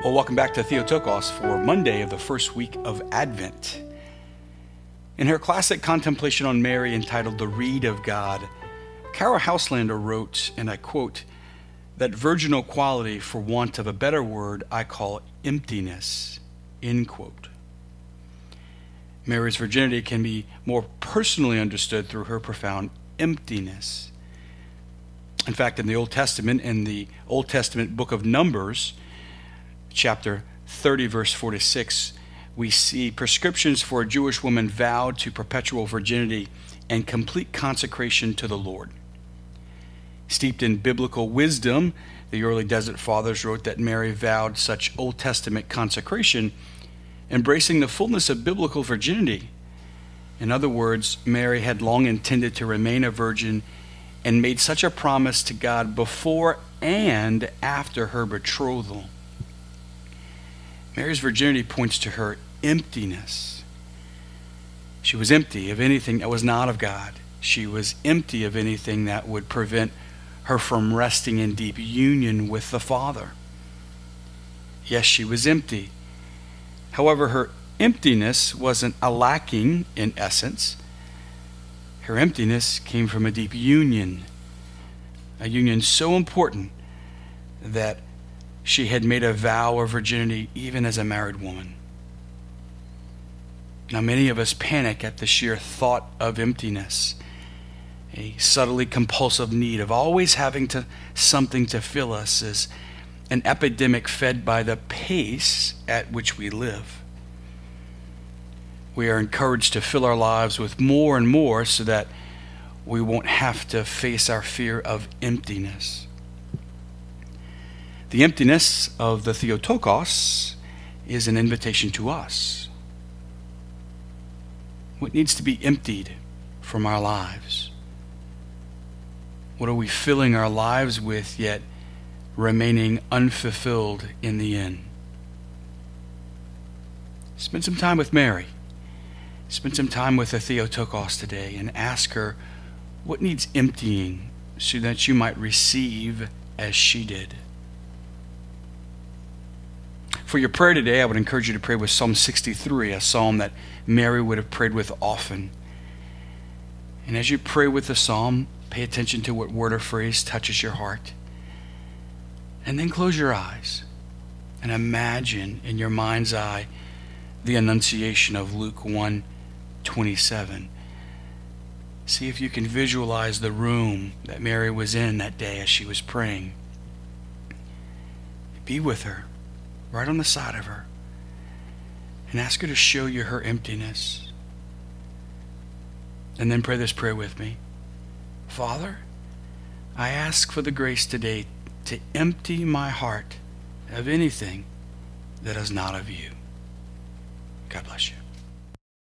Well, welcome back to Theotokos for Monday of the first week of Advent. In her classic contemplation on Mary entitled The Reed of God, Carol Houselander wrote, and I quote, "That virginal quality, for want of a better word, I call emptiness," end quote. Mary's virginity can be more personally understood through her profound emptiness. In fact, in the Old Testament book of Numbers, chapter 30, verse 46, we see prescriptions for a Jewish woman vowed to perpetual virginity and complete consecration to the Lord. Steeped in biblical wisdom, the early Desert Fathers wrote that Mary vowed such Old Testament consecration, embracing the fullness of biblical virginity. In other words, Mary had long intended to remain a virgin and made such a promise to God before and after her betrothal. Mary's virginity points to her emptiness. She was empty of anything that was not of God. She was empty of anything that would prevent her from resting in deep union with the Father. Yes, she was empty. However, her emptiness wasn't a lacking in essence. Her emptiness came from a deep union, a union so important that she had made a vow of virginity even as a married woman. Now, many of us panic at the sheer thought of emptiness, a subtly compulsive need of always having something to fill us is an epidemic fed by the pace at which we live. We are encouraged to fill our lives with more and more so that we won't have to face our fear of emptiness. The emptiness of the Theotokos is an invitation to us. What needs to be emptied from our lives? What are we filling our lives with, yet remaining unfulfilled in the end? Spend some time with Mary. Spend some time with the Theotokos today and ask her what needs emptying so that you might receive as she did. For your prayer today, I would encourage you to pray with Psalm 63, a psalm that Mary would have prayed with often. And as you pray with the psalm, pay attention to what word or phrase touches your heart. And then close your eyes and imagine in your mind's eye the Annunciation of Luke 1:27. See if you can visualize the room that Mary was in that day as she was praying. Be with her, right on the side of her, and ask her to show you her emptiness. And then pray this prayer with me. Father, I ask for the grace today to empty my heart of anything that is not of you. God bless you.